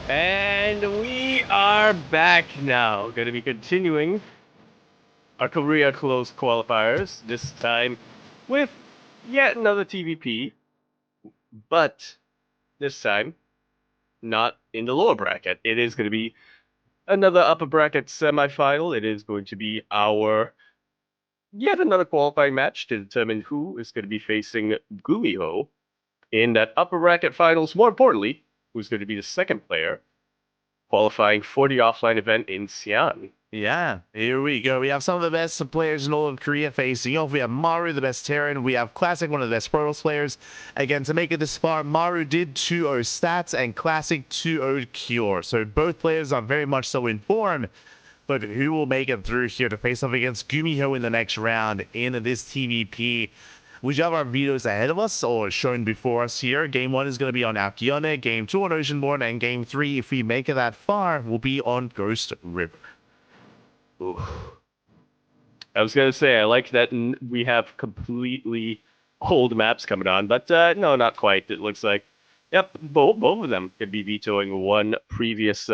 And we are back now. Going to be continuing our Korea Closed Qualifiers, this time with yet another TvP, but this time not in the lower bracket. It is going to be another upper bracket semifinal. It is going to be our yet another qualifying match to determine who is going to be facing Gumiho in that upper bracket finals. More importantly, who's going to be the second player qualifying for the offline event in Xi'an. Yeah, here we go. We have some of the best players in all of Korea facing off. We have Maru, the best Terran. We have Classic, one of the best Protoss players. Again, to make it this far, Maru did 2-0 stats and Classic 2-0 cure. So both players are very much so in form. But who will make it through here to face off against Gumiho in the next round in this TvP? We have our videos ahead of us, or shown before us here. Game 1 is going to be on Alkione, Game 2 on Oceanborn, and Game 3, if we make it that far, will be on Ghost River. Ooh. I was gonna say I like that we have completely old maps coming on, but no, not quite. It looks like, yep, both of them could be vetoing one previous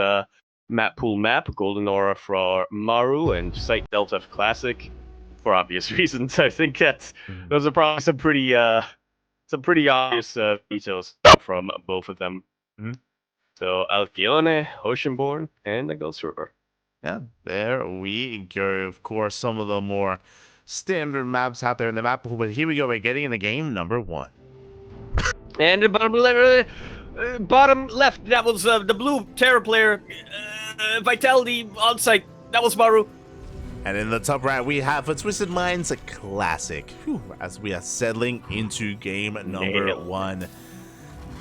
map pool map, Golden Aura for Maru and Site Delta for Classic, for obvious reasons. I think those are probably some pretty obvious vetoes from both of them. So Alcione, Oceanborn, and the Ghost River. Yeah, there we go. Of course, some of the more standard maps out there in the map pool, but here we go. We're getting into game number 1. And the bottom left, that was the blue Terra player, Vitality on site. That was Maru. And in the top right, we have for Twisted Minds a Classic. Whew, as we are settling into game number 1.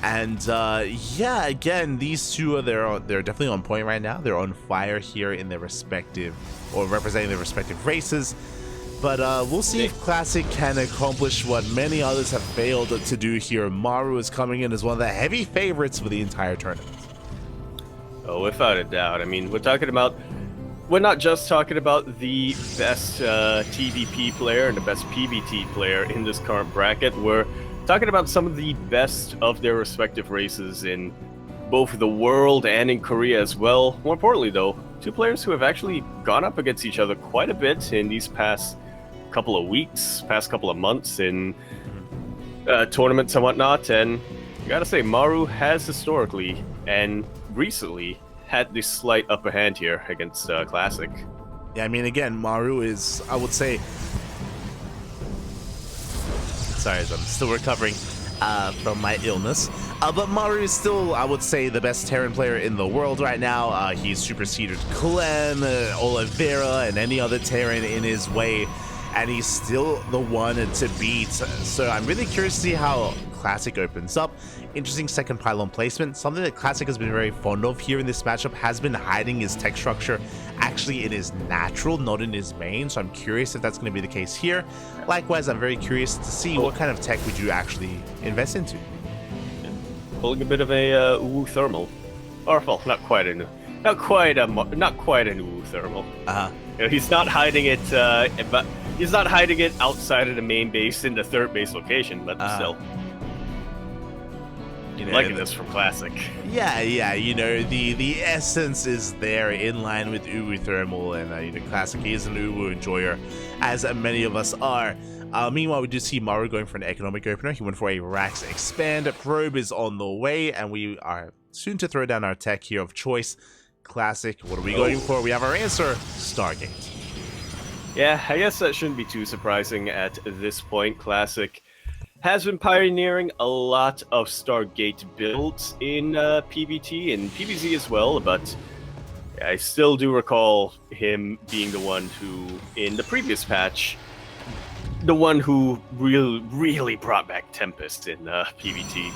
And yeah, again, these two are they're definitely on point right now. They're on fire here in their respective, or representing their respective races. But we'll see if Classic can accomplish what many others have failed to do here. Maru is coming in as one of the heavy favorites for the entire tournament. Oh, without a doubt. I mean, we're not just talking about the best TvP player and the best PvT player in this current bracket. We're talking about some of the best of their respective races in both the world and in Korea as well. More importantly, though, two players who have actually gone up against each other quite a bit in these past couple of weeks, past couple of months in tournaments and whatnot. And I gotta say, Maru has historically and recently had this slight upper hand here against Classic. Yeah, I mean, again, Maru is, I would say... Sorry, I'm still recovering from my illness. But Maru is still, I would say, the best Terran player in the world right now. He's superseded Clem, Oliveira, and any other Terran in his way. And he's still the one to beat. So I'm really curious to see how Classic opens up. Interesting second pylon placement. Something that Classic has been very fond of here in this matchup has been hiding his tech structure actually in his natural, not in his main. So I'm curious if that's going to be the case here. Likewise, I'm very curious to see what kind of tech would you actually invest into. Pulling a bit of a Uwu thermal, or well, not quite an Uwu thermal. You know, he's not hiding it, but he's not hiding it outside of the main base in the third base location, but still. You know, liking this from Classic. Yeah, you know, the essence is there in line with Uwu Thermal, and you know, Classic is an Uwu enjoyer, as many of us are. Meanwhile, we do see Maru going for an economic opener. He went for a Rax Expand. Probe is on the way, and we are soon to throw down our tech here of choice. Classic, what are we going for? We have our answer, Stargate. Yeah, I guess that shouldn't be too surprising at this point. Classic has been pioneering a lot of Stargate builds in PvT and PvZ as well, but I still do recall him being the one who, in the previous patch, the one who really brought back Tempest in PvT.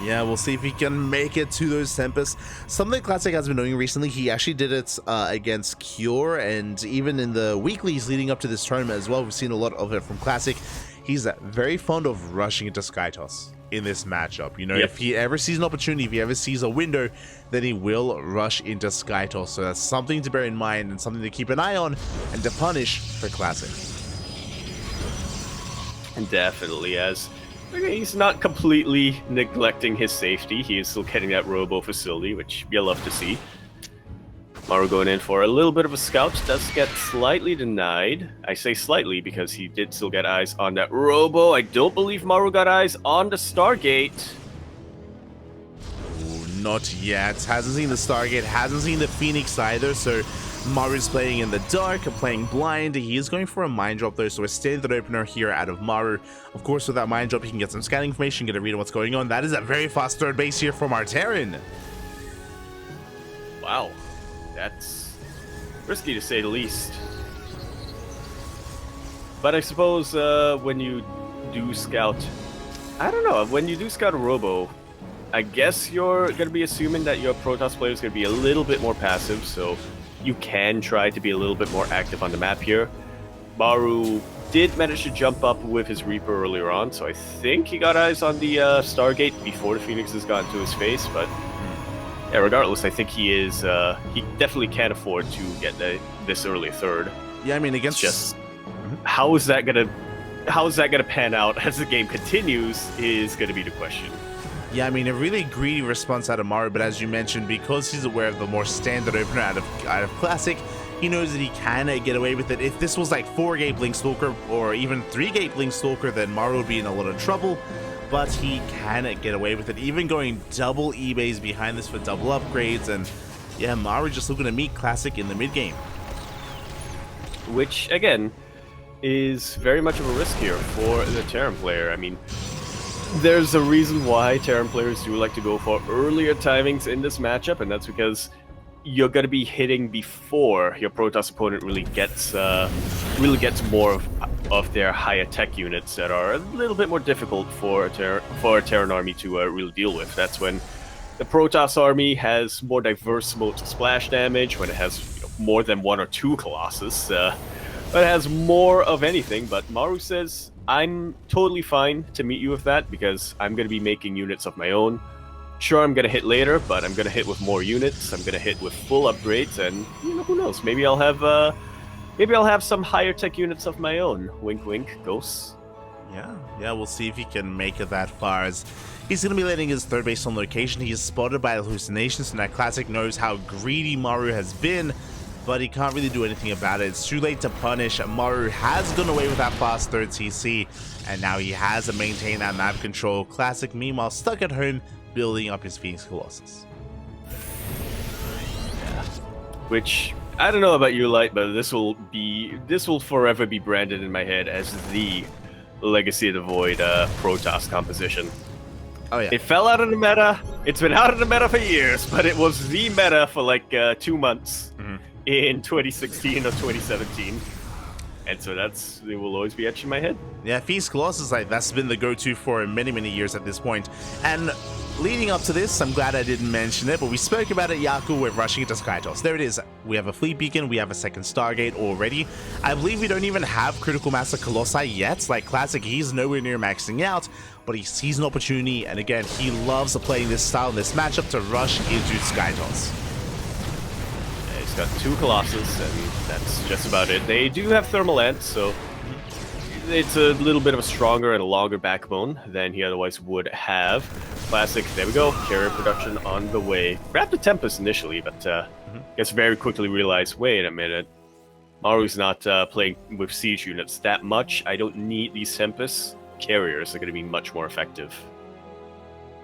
Yeah, we'll see if he can make it to those Tempests. Something Classic has been doing recently, he actually did it against Cure, and even in the weeklies leading up to this tournament as well, we've seen a lot of it from Classic. He's very fond of rushing into Skytoss in this matchup. You know, if he ever sees an opportunity, if he ever sees a window, then he will rush into Skytoss. So that's something to bear in mind and something to keep an eye on and to punish for Classic. Definitely, as Okay, he's not completely neglecting his safety. He is still getting that robo facility, which you'll love to see. Maru going in for a little bit of a scout, does get slightly denied. I say slightly because he did still get eyes on that robo. I don't believe Maru got eyes on the Stargate. Ooh, not yet. Hasn't seen the Stargate, hasn't seen the Phoenix either, so Maru's playing in the dark, playing blind. He is going for a mine drop though, so a standard opener here out of Maru. Of course, with that mine drop, he can get some scanning information, get a read on what's going on. That is a very fast third base here from our Terran. Wow, that's risky to say the least. But I suppose when you do scout, I don't know, when you do scout a robo, I guess you're going to be assuming that your Protoss player is going to be a little bit more passive, so you can try to be a little bit more active on the map here. Maru did manage to jump up with his Reaper earlier on, so I think he got eyes on the Stargate before the Phoenixes got into his face, but yeah, regardless, I think he is, he definitely can't afford to get this early third. Yeah, I mean, against... Just, how is that gonna pan out as the game continues is gonna be the question. Yeah, I mean, a really greedy response out of Maru, but as you mentioned, because he's aware of the more standard opener out of Classic, he knows that he can get away with it. If this was like 4-gate Blink Stalker or even 3-gate Blink Stalker, then Maru would be in a lot of trouble, but he can get away with it, even going double eBays behind this for double upgrades, and yeah, Maru just looking to meet Classic in the mid-game. Which, again, is very much of a risk here for the Terran player. I mean, there's a reason why Terran players do like to go for earlier timings in this matchup, and that's because you're going to be hitting before your Protoss opponent really gets more of their higher tech units that are a little bit more difficult for a Terran army to really deal with. That's when the Protoss army has more diverse modes of splash damage, when it has more than 1 or 2 Colossus, but it has more of anything. But Maru says, I'm totally fine to meet you with that, because I'm going to be making units of my own. Sure, I'm going to hit later, but I'm going to hit with more units. I'm going to hit with full upgrades, and who knows? Maybe I'll have some higher tech units of my own. Wink, wink, ghosts. Yeah, we'll see if he can make it that far. As he's going to be letting his third base on location. He is spotted by hallucinations, and that Classic knows how greedy Maru has been, but he can't really do anything about it. It's too late to punish. Maru has gone away with that fast third CC, and now he has to maintain that map control. Classic, meanwhile, stuck at home, building up his Phoenix Colossus. Yeah. Which, I don't know about you, Light, but this will forever be branded in my head as the Legacy of the Void Protoss composition. Oh yeah. It fell out of the meta. It's been out of the meta for years, but it was the meta for like 2 months in 2016 or 2017. And so it will always be etched in my head. Yeah, Phoenix Colossus, that's been the go-to for many, many years at this point. And leading up to this, I'm glad I didn't mention it, but we spoke about it, Yaku, we're rushing into Skytoss. There it is. We have a fleet beacon, we have a second Stargate already. I believe we don't even have critical mass of Colossi yet. Like Classic, he's nowhere near maxing out, but he sees an opportunity, and again, he loves playing this style in this matchup to rush into Skytoss. He's got 2 Colossus, and that's just about it. They do have Thermal Ants, so it's a little bit of a stronger and a longer backbone than he otherwise would have. Classic, there we go, carrier production on the way. Grabbed the Tempest initially, but guess very quickly realized, wait a minute, Maru's not playing with siege units that much. I don't need these Tempests. Carriers are going to be much more effective.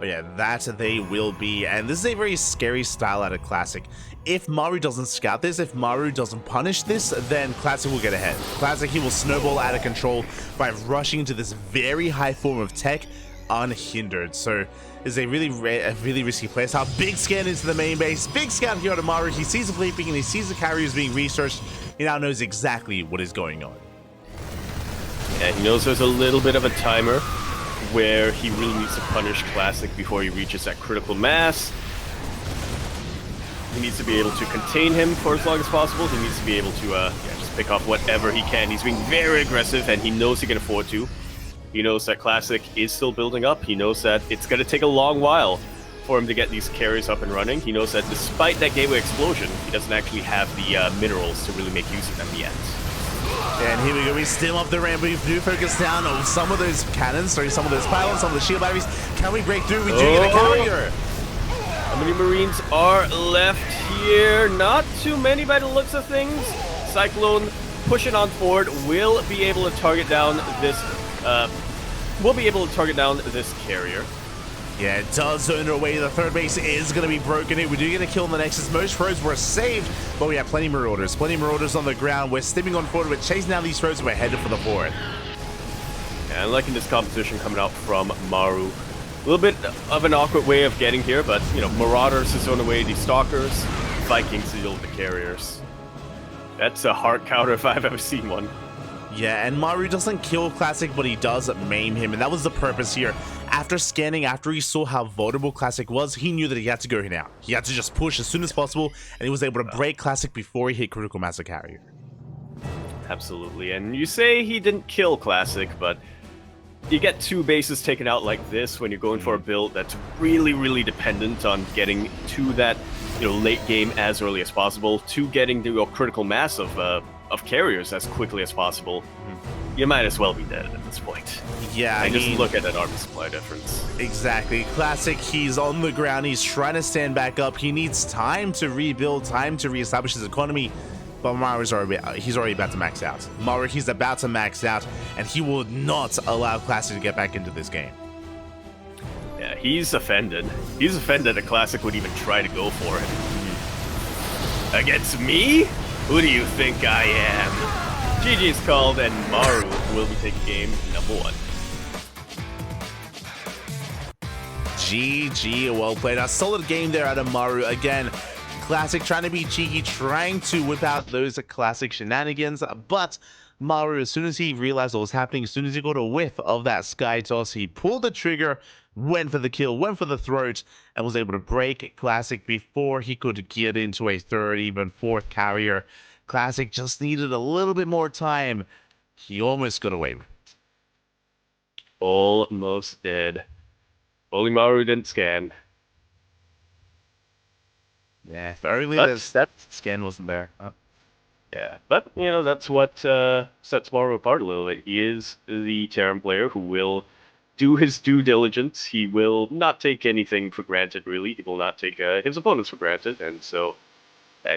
Oh yeah, that they will be, and this is a very scary style out of Classic. If Maru doesn't scout this, if Maru doesn't punish this, then Classic will get ahead. Classic, he will snowball out of control by rushing into this very high form of tech unhindered. So it's a really risky playstyle. Big scan into the main base, big scout here on Maru. He sees the fleet beacon, he sees the carriers being researched. He now knows exactly what is going on. Yeah, he knows there's a little bit of a timer where he really needs to punish Classic before he reaches that critical mass. He needs to be able to contain him for as long as possible. He needs to be able to just pick off whatever he can. He's being very aggressive, and he knows he can afford to. He knows that Classic is still building up. He knows that it's going to take a long while for him to get these carriers up and running. He knows that despite that gateway explosion, he doesn't actually have the minerals to really make use of them yet. And here we go, we stim up the ramp. We do focus down on some of those cannons, sorry, some of those pylons, some of the shield batteries. Can we break through? We do get a carrier. How many Marines are left here? Not too many by the looks of things. Cyclone pushing on forward will be able to target down this carrier. Yeah, it does zone away. The third base is going to be broken. We do get a kill in the Nexus. Most roads were saved, but we have plenty of Marauders. Plenty of Marauders on the ground. We're stimming on forward. We're chasing down these roads. We're headed for the forward. Yeah, I'm liking this competition coming out from Maru. A little bit of an awkward way of getting here, but, you know, Marauders to zone away the Stalkers, Vikings to deal with the carriers. That's a hard counter if I've ever seen one. Yeah, and Maru doesn't kill Classic, but he does maim him, and that was the purpose here. After scanning, after he saw how vulnerable Classic was, he knew that he had to go now. He had to just push as soon as possible, and he was able to break Classic before he hit Critical Mass Carrier. Absolutely, and you say he didn't kill Classic, but you get two bases taken out like this when you're going for a build that's really, really dependent on getting to that, you know, late game as early as possible, to getting to a critical mass of carriers as quickly as possible. You might as well be dead at this point. Yeah, I mean, just look at that armor supply difference. Exactly. Classic, he's on the ground. He's trying to stand back up. He needs time to rebuild, time to reestablish his economy. But Maru's he's already about to max out. Maru, he's about to max out, and he will not allow Classic to get back into this game. Yeah, he's offended. He's offended that Classic would even try to go for it. Against me? Who do you think I am? GG's called, and Maru will be taking game number 1. GG, well played. A solid game there out of Maru. Again, Classic trying to be cheeky, trying to whip out those Classic shenanigans, but Maru, as soon as he realized what was happening, as soon as he got a whiff of that sky toss, he pulled the trigger, went for the kill, went for the throat, and was able to break Classic before he could get into a third, even fourth carrier. Classic just needed a little bit more time. He almost got away with it. Almost did. Only Maru didn't scan. Yeah, if only that scan wasn't there. Yeah, but, you know, that's what sets Maru apart a little bit. He is the Terran player who will do his due diligence. He will not take anything for granted, really. He will not take his opponents for granted, and so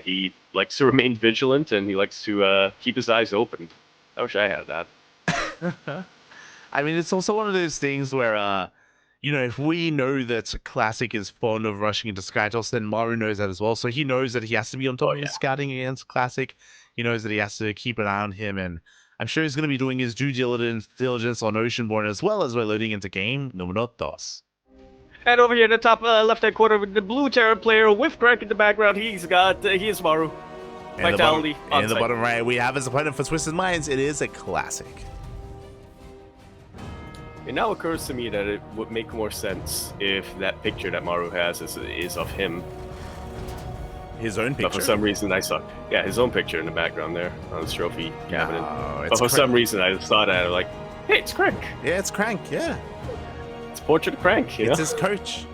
he likes to remain vigilant, and he likes to keep his eyes open. I wish I had that. I mean, it's also one of those things where, you know, if we know that Classic is fond of rushing into Skytoss, then Maru knows that as well. So he knows that he has to be on top of his scouting against Classic. He knows that he has to keep an eye on him, and I'm sure he's going to be doing his due diligence on Oceanborn as well as we're loading into game number 2. And over here in the top left-hand corner with the blue Terran player with Crank in the background, he is Maru. Vitality. In the bottom right, we have his opponent for Twisted Minds. It is a Classic. It now occurs to me that it would make more sense if that picture that Maru has is of him. His own picture? But for some reason I saw... Yeah, his own picture in the background there on his trophy cabinet. No, but for some reason I saw that, like, hey, it's Crank. Yeah, it's Crank, yeah. It's Portrait of Crank, you know? It's his coach.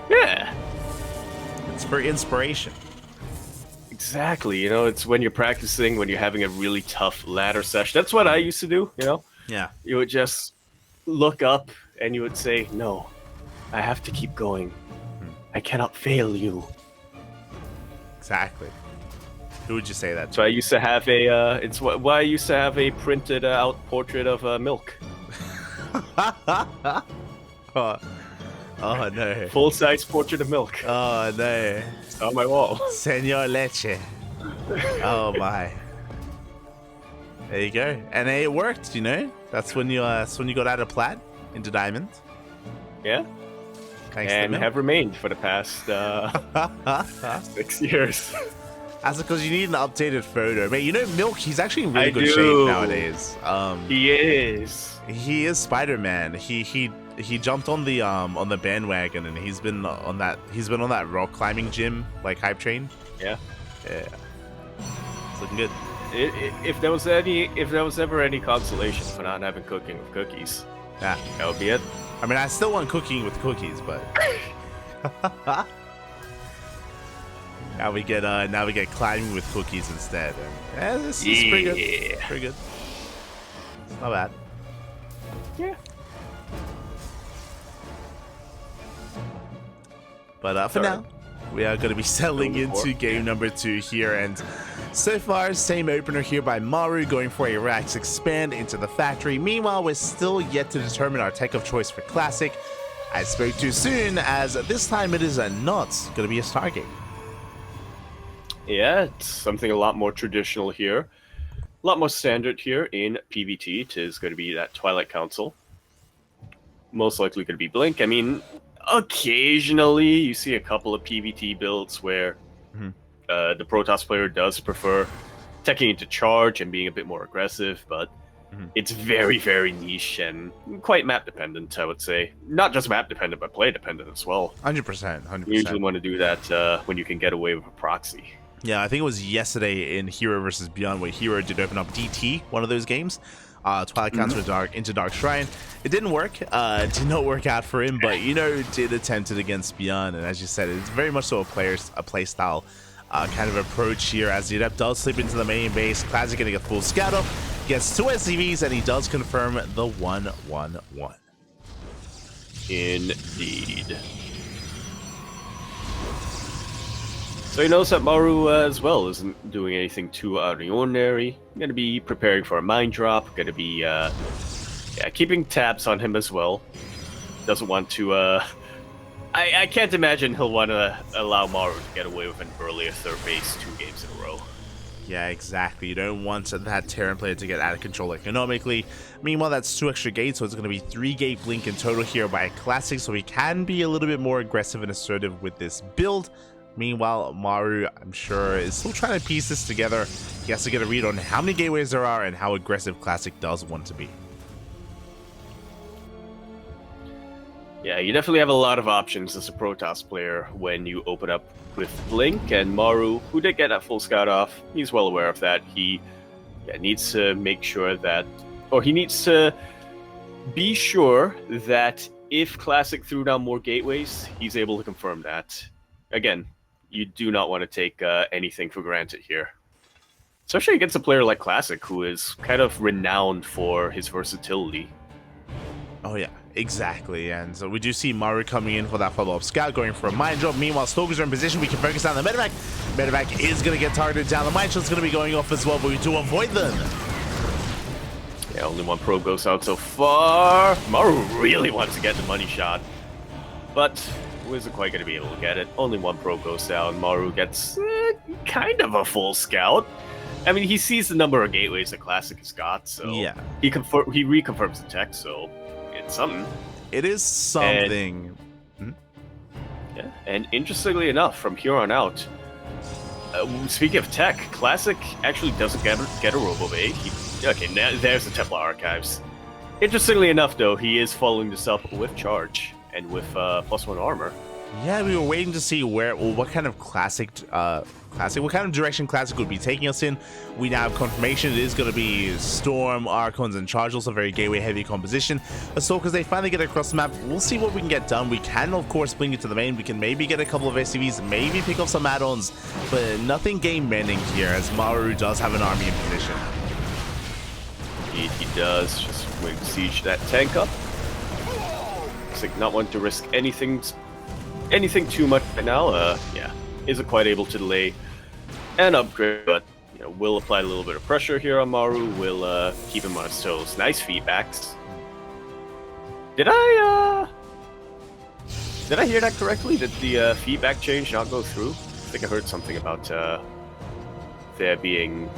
Yeah. It's for inspiration. Exactly, you know, it's when you're practicing, when you're having a really tough ladder session. That's what I used to do, you know? Yeah. You would just look up and you would say, no, I have to keep going. I cannot fail you. Exactly. Who would you say that to? So I used to have a, it's why I used to have a printed out portrait of Milk. Oh no. Full-size portrait of Milk. Oh no. It's on my wall. Senor Leche. Oh my. There you go. And it worked, you know? That's when you got out of plat into diamond. Yeah. Thanks and have remained for the past 6 years. That's because you need an updated photo. But you know, Milk, he's actually in really good shape nowadays. He is. He is Spider-Man. He jumped on the bandwagon, and he's been on that rock climbing gym like hype train. Yeah. Yeah. It's looking good. If there was ever any consolation for not having cooking with cookies, yeah, that would be it. I mean, I still want cooking with cookies, but Now we get climbing with cookies instead. And, this is pretty good. Pretty good. It's not bad. Yeah. But for now, we are going to be settling into game number 2 here, and so far, same opener here by Maru, going for a Rax expand into the factory. Meanwhile, we're still yet to determine our tech of choice for Classic. I spoke too soon, as this time it is not going to be a Stargate. Yeah, it's something a lot more traditional here. A lot more standard here in PvT. It is going to be that Twilight Council. Most likely going to be Blink. I mean, occasionally you see a couple of PvT builds where the Protoss player does prefer teching into charge and being a bit more aggressive, but it's very, very niche and quite map dependent, I would say. Not just map dependent, but play dependent as well. 100%. 100%. You usually want to do that when you can get away with a proxy. Yeah, I think it was yesterday in Hero versus Beyond where Hero did open up DT, one of those games. Twilight Council into Dark Shrine. It didn't work. It did not work out for him, but did attempt it against Beyond. And as you said, it's very much so a play style kind of approach here, as the Adept does slip into the main base. Classic getting a full scout up, gets 2 SCVs, and he does confirm the 1-1-1. Indeed. So he knows that Maru as well isn't doing anything too out of the ordinary. Going to be preparing for a mine drop. Going to be keeping tabs on him as well. Doesn't want to. I can't imagine he'll want to allow Maru to get away with an earlier third base 2 games in a row. Yeah, exactly. You don't want that Terran player to get out of control economically. Meanwhile, that's 2 extra gates, so it's going to be 3 gate blink in total here by Classic, so he can be a little bit more aggressive and assertive with this build. Meanwhile, Maru, I'm sure, is still trying to piece this together. He has to get a read on how many gateways there are and how aggressive Classic does want to be. Yeah, you definitely have a lot of options as a Protoss player when you open up with Blink, and Maru, who did get that full scout off, he's well aware of that. He needs to make sure that, or he needs to be sure that if Classic threw down more gateways, he's able to confirm that. Again, you do not want to take anything for granted here. Especially against a player like Classic, who is kind of renowned for his versatility. Oh yeah, exactly. And so we do see Maru coming in for that follow-up scout, going for a mine drop. Meanwhile, Stalkers are in position. We can focus down the medevac. Medevac is going to get targeted down. The mine shot's going to be going off as well, but we do avoid them. Yeah, only 1 probe goes out so far. Maru really wants to get the money shot, but isn't quite going to be able to get it. Only 1 probe goes down. Maru gets kind of a full scout. I mean, he sees the number of gateways that Classic has got, so yeah, he reconfirms the tech, so it's something. It is something. Yeah, and interestingly enough, from here on out, speaking of tech, Classic actually doesn't get a RoboBay. Okay, now there's the Templar Archives. Interestingly enough, though, he is following this up with charge and with +1 armor. Yeah, we were waiting to see what kind of what kind of direction Classic would be taking us in. We now have confirmation it is going to be Storm, Archons, and Charge, also very gateway-heavy composition. So, because they finally get across the map, we'll see what we can get done. We can, of course, bring it to the main. We can maybe get a couple of SCVs, maybe pick up some add-ons, but nothing game-bending here, as Maru does have an army in position. Indeed, he does. Just waiting to siege that tank up. Looks like not wanting to risk anything too much right now. Isn't quite able to delay an upgrade, but will apply a little bit of pressure here on Maru. Will keep him on his toes. Nice feedbacks. Did I hear that correctly? Did the feedback change not go through? I think I heard something about there being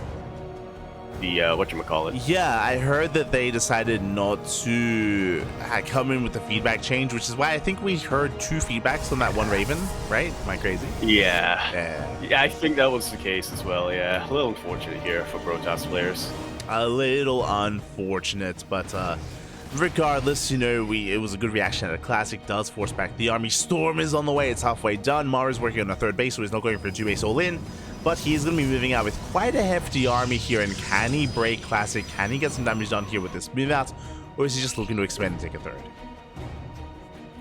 the whatchamacallit. Yeah, I heard that they decided not to come in with the feedback change, which is why I think we heard 2 feedbacks on that one Raven, right? Am I crazy? Yeah, I think that was the case as well. Yeah, a little unfortunate here for Protoss players. A little unfortunate, but regardless, it was a good reaction that a Classic does force back the army. Storm is on the way. It's halfway done. Maru's working on a 3rd base, so he's not going for a 2 base all-in. But he's going to be moving out with quite a hefty army here. And can he break Classic? Can he get some damage done here with this move out? Or is he just looking to expand and take a 3rd?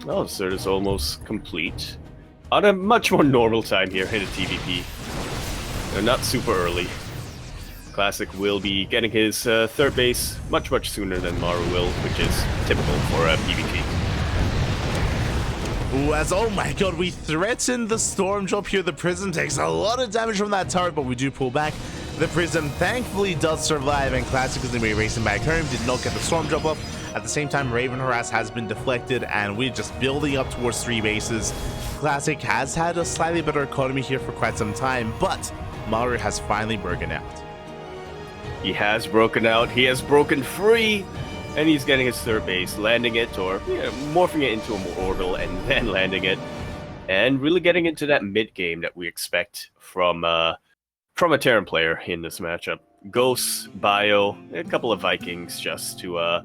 Well, the 3rd is almost complete. on a much more normal time here in a TvP. Not super early. Classic will be getting his third base much sooner than Maru will, which is typical for a PvP. Ooh, oh my god, we threatened the storm drop here. The Prism takes a lot of damage from that turret, but we do pull back. The Prism thankfully does survive, and Classic is going to be racing back home. Did not get the storm drop up. At the same time, Raven Harass has been deflected, and we're just building up towards 3 bases. Classic has had a slightly better economy here for quite some time, but Maru has finally broken out. He has broken out, he has broken free, and he's getting his third base, landing it, or morphing it into a more orbital and then landing it, and really getting into that mid game that we expect from a Terran player in this matchup. Ghosts, Bio, a couple of Vikings just to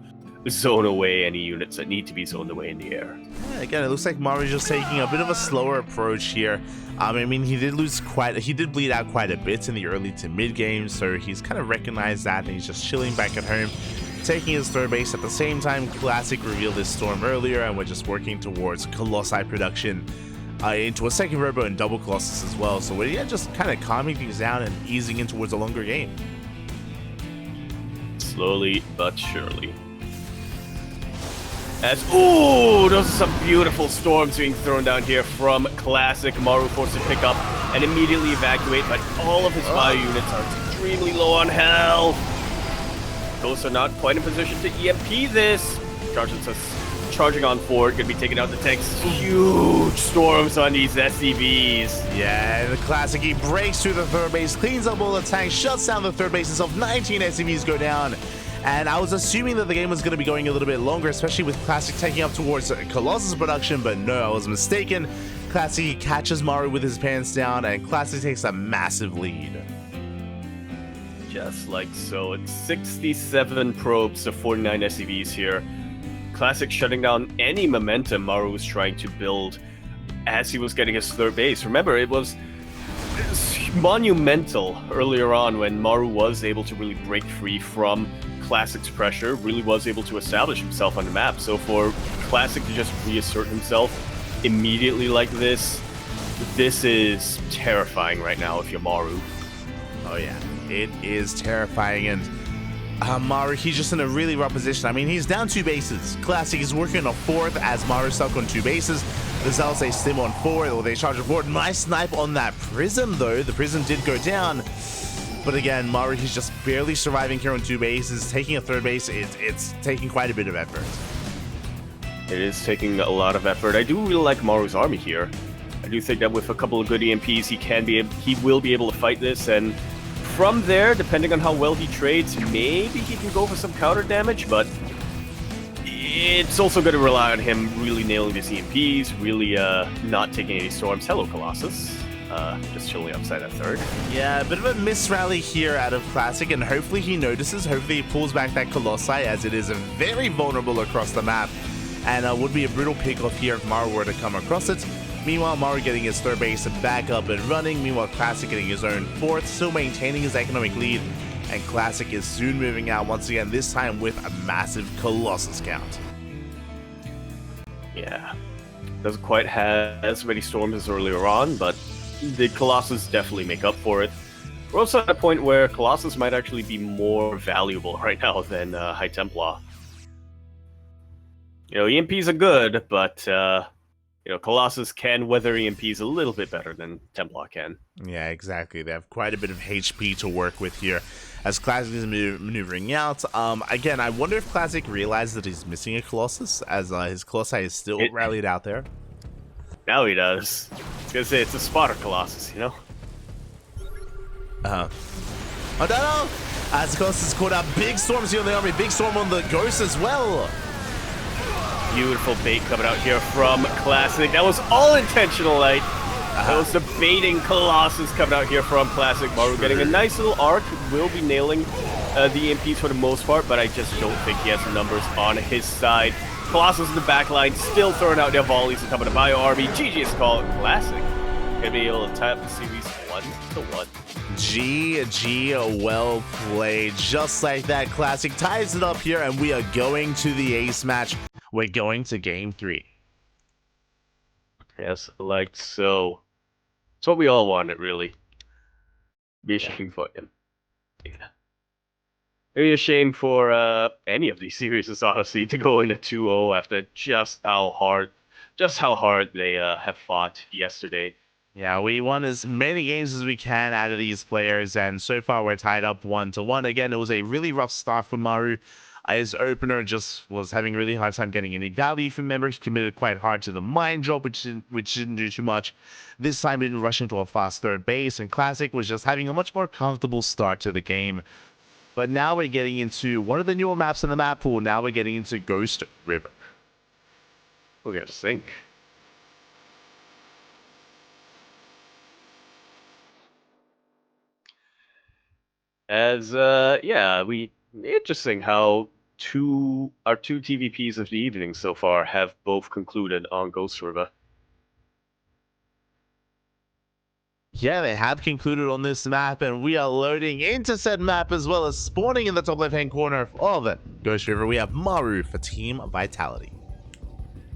zone away any units that need to be zoned away in the air. Yeah, again, it looks like Maru's just taking a bit of a slower approach here. I mean, he did bleed out quite a bit in the early to mid game, so he's kind of recognized that, and he's just chilling back at home, taking his third base. At the same time, Classic revealed his storm earlier, and we're just working towards Colossi production into a second Robo and double Colossus as well. So we're just kind of calming things down and easing in towards a longer game. Slowly but surely. Ooh, those are some beautiful storms being thrown down here from Classic. Maru forced to pick up and immediately evacuate, but all of his bio units are extremely low on health. Ghosts are not quite in position to EMP this. Charging on forward, gonna be taking out the tanks. Huge storms on these SCBs. Yeah, the Classic, he breaks through the third base, cleans up all the tanks, shuts down the third base itself. 19 SCBs go down. And I was assuming that the game was going to be going a little bit longer, especially with Classic taking up towards Colossus production, but no, I was mistaken. Classic catches Maru with his pants down, and Classic takes a massive lead. Just like so, it's 67 probes to 49 SCVs here. Classic shutting down any momentum Maru was trying to build as he was getting his third base. Remember, it was monumental earlier on when Maru was able to really break free from Classic's pressure, really was able to establish himself on the map. So for Classic to just reassert himself immediately like this is terrifying right now if you're Maru. Oh yeah, it is terrifying, and Maru, he's just in a really rough position. I mean, he's down 2 bases. Classic is working on a 4th as Maru's stuck on 2 bases. The Zealots, they stim on 4, or they charge on 4. Nice snipe on that Prism, though. The Prism did go down. But again, Maru, he's just barely surviving here on 2 bases. Taking a third base, it's taking quite a bit of effort. It is taking a lot of effort. I do really like Maru's army here. I do think that with a couple of good EMPs, he will be able to fight this, and from there, depending on how well he trades, maybe he can go for some counter damage, but it's also going to rely on him really nailing these EMPs, really not taking any storms. Hello, Colossus. Just chilling upside at third. Yeah, a bit of a misrally here out of Classic, and hopefully he notices. Hopefully he pulls back that Colossi, as it is very vulnerable across the map, and would be a brutal pickoff here if Maru were to come across it. Meanwhile, Maru getting his third base back up and running. Meanwhile, Classic getting his own 4th, still maintaining his economic lead, and Classic is soon moving out once again, this time with a massive Colossus count. Yeah, doesn't quite have as many storms as earlier on, but the Colossus definitely make up for it. We're also at a point where Colossus might actually be more valuable right now than High Templar. You know, EMPs are good, but Colossus can weather EMPs a little bit better than Templar can. Yeah, exactly. They have quite a bit of HP to work with here as Classic is maneuvering out. Again, I wonder if Classic realized that he's missing a Colossus, as his Colossi is still rallied out there. Now he does. I was gonna say, it's a spotter Colossus, you know? Oh no! As Colossus caught out, big storms here on the army, big storm on the Ghost as well. Beautiful bait coming out here from Classic. That was all intentional, Light. That was the baiting Colossus coming out here from Classic. Maru getting a nice little arc. Will be nailing the EMPs for the most part, but I just don't think he has the numbers on his side. Colossus in the back line, still throwing out their volleys and coming to Bio Army. GG's call. Classic gonna be able to tie up the series 1-1. GG, well played. Just like that, Classic ties it up here, and we are going to the ace match. We're going to game 3. Yes, like so. It's what we all wanted, really. Be a shame for him. Yeah. It'd be a shame for any of these series, honestly, to go into 2-0 after just how hard they have fought yesterday. Yeah, we won as many games as we can out of these players, and so far we're tied up 1-1. Again, it was a really rough start for Maru. His opener just was having a really hard time getting any value from members, committed quite hard to the mine drop, which didn't do too much. This time didn't rush into a fast third base, and Classic was just having a much more comfortable start to the game. But now we're getting into one of the newer maps in the map pool. Now we're getting into Ghost River. We're gonna sink. As yeah, we interesting how our two TVPs of the evening so far have both concluded on Ghost River. Yeah, they have concluded on this map, and we are loading into said map as well as spawning in the top left-hand corner of it. Ghost River, we have Maru for Team Vitality.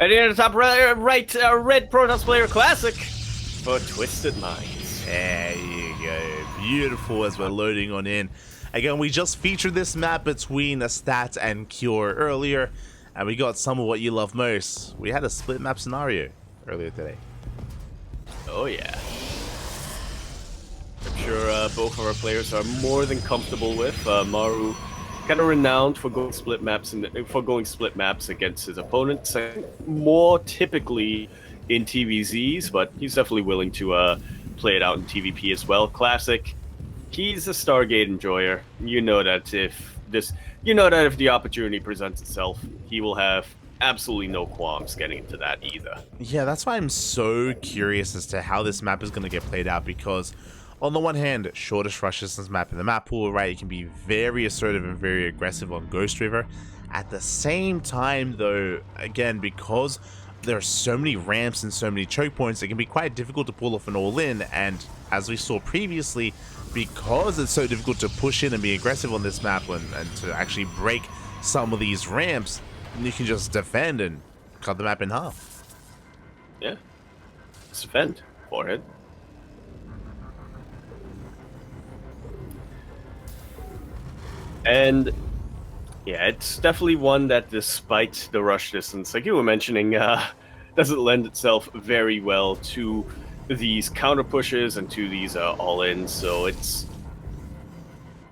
And in the top right, red Protoss player Classic for Twisted Minds. There you go. Beautiful as we're loading on in. Again, we just featured this map between Stats and Cure earlier, and we got some of what you love most. We had a split map scenario earlier today. Oh yeah. I'm sure both of our players are more than comfortable with. Maru, kind of renowned for going split maps against his opponents, more typically in TVZs, but he's definitely willing to play it out in TvP as well. Classic, he's a Stargate enjoyer. You know that if the opportunity presents itself, he will have absolutely no qualms getting into that either. Yeah, that's why I'm so curious as to how this map is going to get played out, because on the one hand, shortest rush distance map in the map pool, right? You can be very assertive and very aggressive on Ghost River. At the same time, though, again, because there are so many ramps and so many choke points, it can be quite difficult to pull off an all-in. And as we saw previously, because it's so difficult to push in and be aggressive on this map and to actually break some of these ramps, you can just defend and cut the map in half. Yeah. Just defend. Forehead. And yeah, it's definitely one that, despite the rush distance, like you were mentioning, doesn't lend itself very well to these counter pushes and to these all-ins. So it's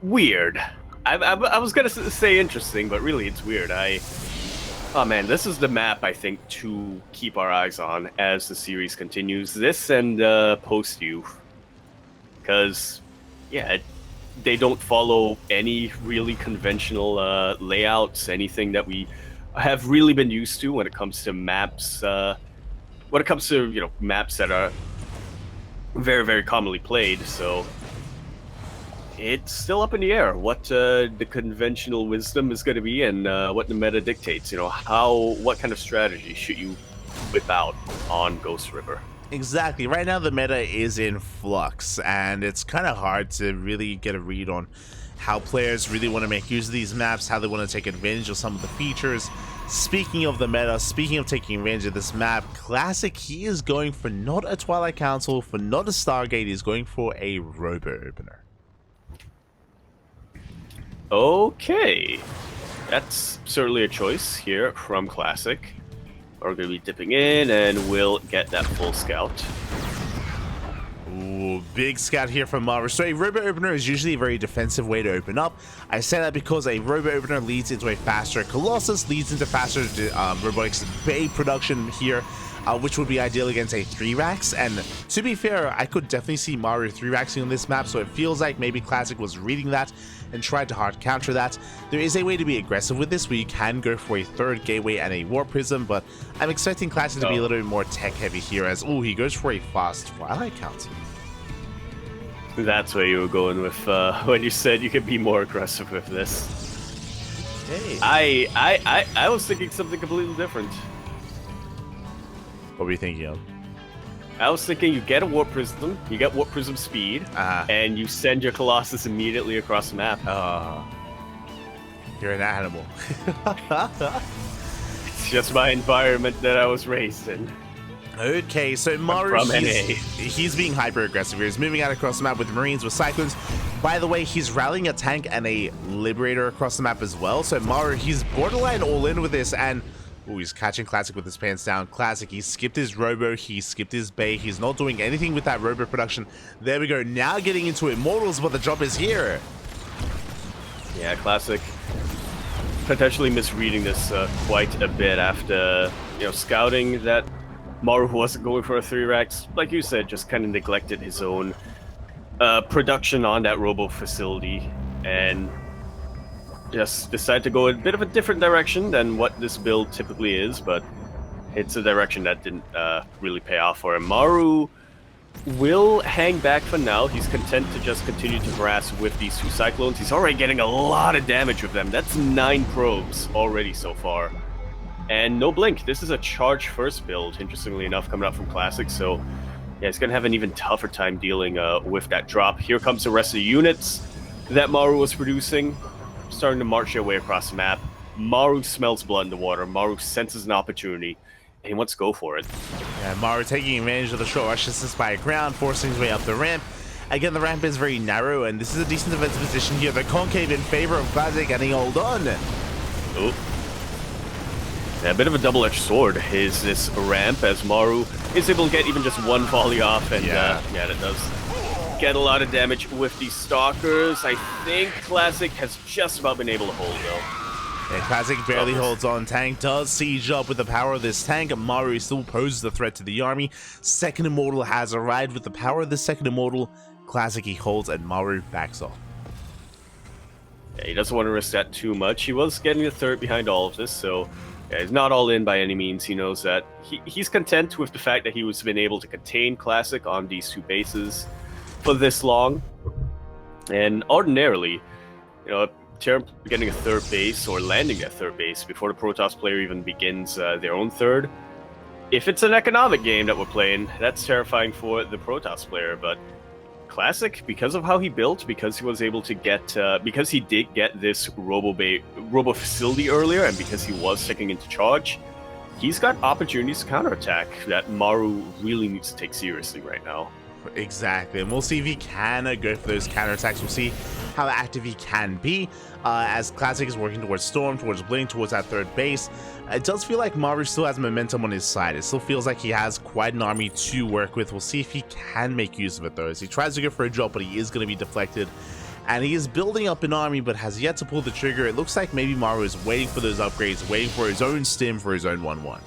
weird. I was gonna say interesting, but really it's weird. Oh man, this is the map I think to keep our eyes on as the series continues. This and post-U, because yeah. They don't follow any really conventional layouts, anything that we have really been used to when it comes to maps. When it comes to maps that are very, very commonly played. So it's still up in the air what the conventional wisdom is going to be and what the meta dictates. What kind of strategy should you whip out on Ghost River? Exactly. Right now the meta is in flux, and it's kind of hard to really get a read on how players really want to make use of these maps, how they want to take advantage of some of the features. Speaking of the meta, speaking of taking advantage of this map, Classic, he is going for not a Twilight Council, for not a Stargate, he's going for a Robo Opener. Okay. That's certainly a choice here from Classic. We're going to be dipping in, and we'll get that full scout. Ooh, big scout here from Maru. So a Robo Opener is usually a very defensive way to open up. I say that because a Robo Opener leads into a faster Colossus, leads into faster Robotics Bay production here, which would be ideal against a 3-Rax. And to be fair, I could definitely see Maru 3-Raxing on this map, so it feels like maybe Classic was reading that and tried to hard counter that. There is a way to be aggressive with this, where you can go for a third Gateway and a Warp Prism, but I'm expecting Classic to be a little bit more tech heavy here, as he goes for a fast Twilight Council. That's where you were going with when you said you could be more aggressive with this. Hey. I was thinking something completely different. What were you thinking of? I was thinking you get a Warp Prism, you get Warp Prism speed, and you send your Colossus immediately across the map. You're an animal. It's just my environment that I was raised in. Okay, so Maru, From NA. he's being hyper aggressive here. He's moving out across the map with Marines, with Cyclones. By the way, he's rallying a tank and a Liberator across the map as well. So Maru, he's borderline all in with this, and ooh, he's catching Classic with his pants down. Classic, he skipped his Robo, he skipped his Bay. He's not doing anything with that Robo production. There we go, now getting into Immortals, but the drop is here. Yeah, Classic potentially misreading this quite a bit after, scouting that Maru wasn't going for a 3-racks. Like you said, just kind of neglected his own production on that Robo facility and just decided to go a bit of a different direction than what this build typically is, but it's a direction that didn't really pay off for him. Maru will hang back for now. He's content to just continue to harass with these 2 Cyclones. He's already getting a lot of damage with them. That's 9 probes already so far. And no blink. This is a charge first build, interestingly enough, coming up from Classic, so yeah, he's going to have an even tougher time dealing with that drop. Here comes the rest of the units that Maru was producing, starting to march their way across the map. Maru smells blood in the water. Maru senses an opportunity, and he wants to go for it. Yeah, Maru taking advantage of the short rush distance by ground, forcing his way up the ramp. Again, the ramp is very narrow, and this is a decent defensive position here. The concave in favor of Classic, and he hold on. Oh. Yeah, a bit of a double-edged sword is this ramp, as Maru is able to get even just 1 volley off, and yeah, that does get a lot of damage with these Stalkers. I think Classic has just about been able to hold, though. Yeah, Classic barely holds on. Tank does siege up with the power of this tank. Maru still poses a threat to the army. Second Immortal has arrived. With the power of the second Immortal, Classic he holds, and Maru backs off. Yeah, he doesn't want to risk that too much. He was getting the third behind all of this, so yeah, he's not all in by any means. He knows that he's content with the fact that he was been able to contain Classic on these 2 bases for this long. And ordinarily, Terran getting a 3rd base or landing that 3rd base before the Protoss player even begins their own 3rd. If it's an economic game that we're playing, that's terrifying for the Protoss player, but Classic, because of how he built, because he was able to get, because he did get this Robo facility earlier, and because he was sticking into charge, he's got opportunities to counterattack that Maru really needs to take seriously right now. Exactly, and we'll see if he can go for those counterattacks. We'll see how active he can be as Classic is working towards Storm, towards Blink, towards that 3rd base. It does feel like Maru still has momentum on his side. It still feels like he has quite an army to work with. We'll see if he can make use of it, though, as he tries to go for a drop, but he is going to be deflected. And he is building up an army, but has yet to pull the trigger. It looks like maybe Maru is waiting for those upgrades, waiting for his own stim, for his own 1-1.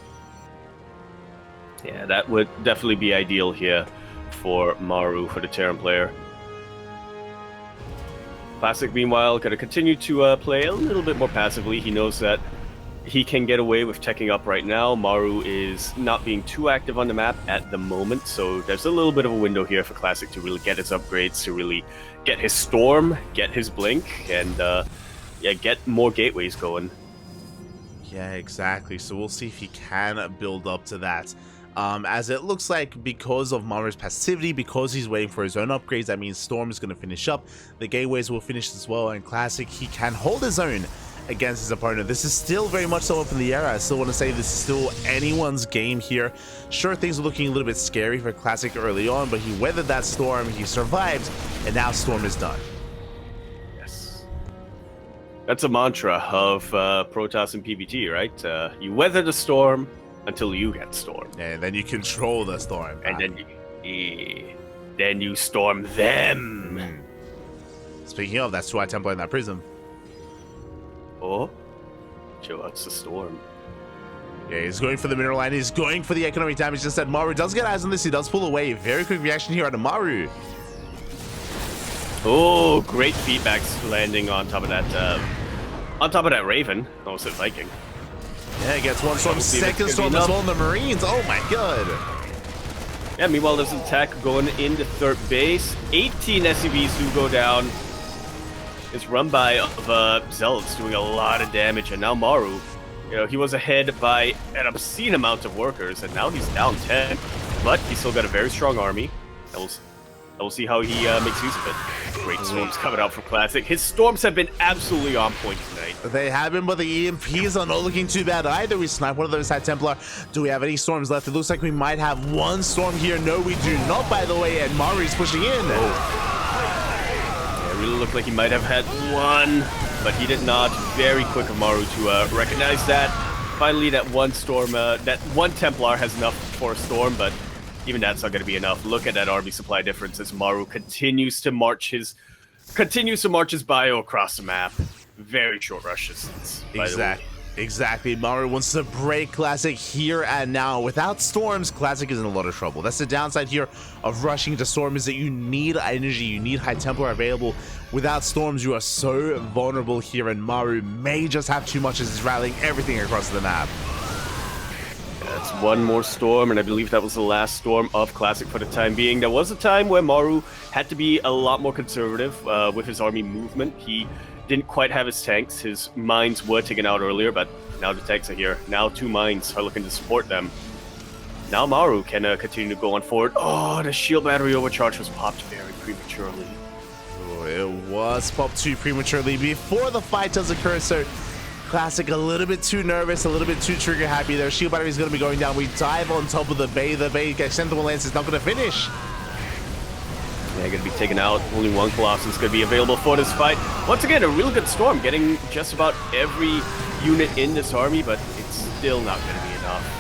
Yeah, that would definitely be ideal here for Maru, for the Terran player. Classic, meanwhile, going to continue to play a little bit more passively. He knows that he can get away with teching up right now. Maru is not being too active on the map at the moment, so there's a little bit of a window here for Classic to really get his upgrades, to really get his Storm, get his Blink, and yeah, get more gateways going. Yeah, exactly. So we'll see if he can build up to that. As it looks like, because of Maru's passivity, because he's waiting for his own upgrades, that means Storm is going to finish up. The gateways will finish as well, and Classic, he can hold his own against his opponent. This is still very much so up in the air. I still want to say this is still anyone's game here. Sure, things are looking a little bit scary for Classic early on, but he weathered that storm, he survived, and now Storm is done. Yes. That's a mantra of Protoss and PvT, right? You weather the storm until you get stormed. And then you control the storm. And then you storm them. Speaking of, that's Swat Templar in that prism. Oh, chill out's the storm. Yeah, he's going for the mineral line. He's going for the economic damage. Instead, Maru does get eyes on this. He does pull away. Very quick reaction here out of Maru. Oh, great feedbacks landing on top of that Raven. Almost a Viking. Yeah, gets one storm, second storm as well in the Marines. Oh my god. Yeah, meanwhile, there's an attack going into 3rd base. 18 SCVs do go down. It's run by Zealots doing a lot of damage, and now Maru, he was ahead by an obscene amount of workers, and now he's down 10. But he's still got a very strong army. We'll see how he makes use of it. Great storms coming out from Classic. His storms have been absolutely on point tonight. They have him, but the EMPs are not looking too bad either. We snipe one of those High Templar. Do we have any storms left? It looks like we might have one storm here. No, we do not, by the way, and Maru's pushing in. Yeah, it really looked like he might have had one, but he did not. Very quick of Maru to recognize that. Finally, that one storm, that one Templar has enough for a storm, but even that's not going to be enough. Look at that army supply difference as Maru continues to march his bio across the map. Very short rush distance. Exactly. Maru wants to break Classic here and now. Without storms, Classic is in a lot of trouble. That's the downside here of rushing to storm, is that you need energy, you need High Templar available. Without storms, you are so vulnerable here, and Maru may just have too much as he's rallying everything across the map. That's one more storm, and I believe that was the last storm of Classic for the time being. There was a time where Maru had to be a lot more conservative with his army movement. He didn't quite have his tanks. His mines were taken out earlier, but now the tanks are here. Now 2 mines are looking to support them. Now Maru can continue to go on forward. Oh, the shield battery overcharge was popped very prematurely. Oh, it was popped too prematurely before the fight does occur, so Classic a little bit too nervous, a little bit too trigger happy there. Shield battery is going to be going down. We dive on top of the Bay. The Bay Extendable Lance is not going to finish. Yeah, going to be taken out. Only one Colossus is going to be available for this fight. Once again, a really good storm, getting just about every unit in this army, but it's still not going to be enough.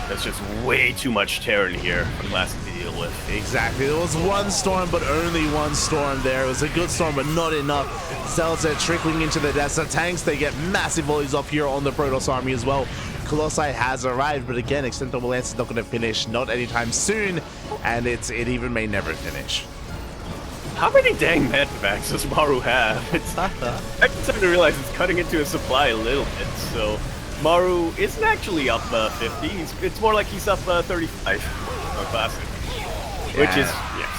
There's just way too much Terran here for Classic to deal with. Exactly. There was one storm, but only one storm there. It was a good storm, but not enough. Cells are trickling into the desert. Tanks, they get massive volleys off here on the Protoss army as well. Colossi has arrived, but again, Extendable Lance is not going to finish, not anytime soon, and it even may never finish. How many dang medvacs does Maru have? I'm starting to realize it's cutting into his supply a little bit, so Maru isn't actually up 50. It's more like he's up 35 on Classic, which is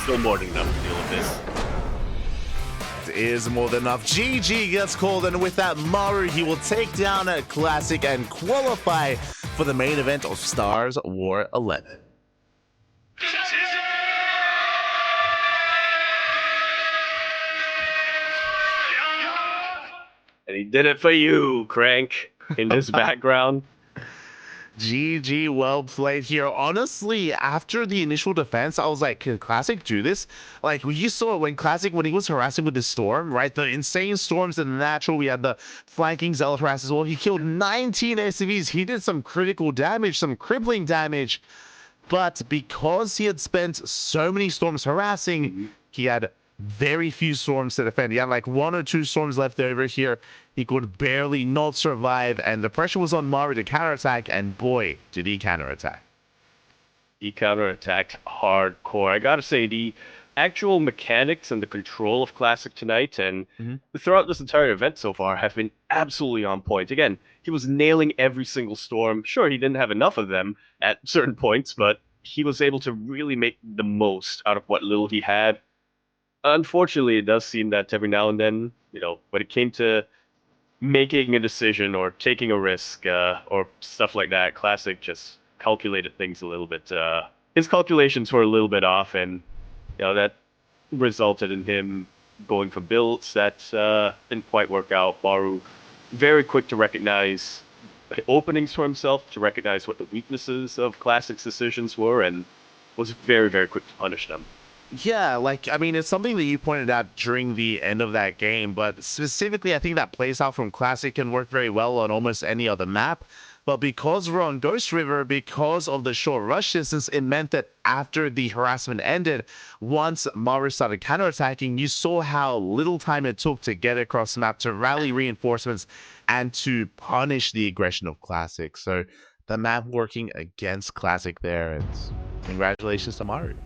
still more than enough to deal with this. Is more than enough. GG gets called, and with that, Maru, he will take down a Classic and qualify for the main event of StarsWar 11. And he did it for you, Crank, in this background. GG, well played here. Honestly, after the initial defense, I was like, can Classic do this? Like, you saw it when Classic, when he was harassing with the storm, right? The insane storms in the natural. We had the flanking Zealot harass as well. He killed 19 SCVs. He did some critical damage, some crippling damage. But because he had spent so many storms harassing, he had very few storms to defend. He had like 1 or 2 storms left over here. He could barely not survive, and the pressure was on Maru to counterattack, and boy, did he counterattack. He counterattacked hardcore. I gotta say, the actual mechanics and the control of Classic tonight and throughout this entire event so far have been absolutely on point. Again, he was nailing every single storm. Sure, he didn't have enough of them at certain points, but he was able to really make the most out of what little he had. Unfortunately, it does seem that every now and then, when it came to making a decision or taking a risk or stuff like that, Classic just calculated things a little bit. His calculations were a little bit off, and that resulted in him going for builds that didn't quite work out. Maru, very quick to recognize openings for himself, to recognize what the weaknesses of Classic's decisions were, and was very, very quick to punish them. Yeah, like, I mean, it's something that you pointed out during the end of that game, but specifically, I think that playstyle from Classic can work very well on almost any other map. But because we're on Ghost River, because of the short rush distance, it meant that after the harassment ended, once Maru started counterattacking, you saw how little time it took to get across the map, to rally reinforcements, and to punish the aggression of Classic. So the map working against Classic there, and congratulations to Maru.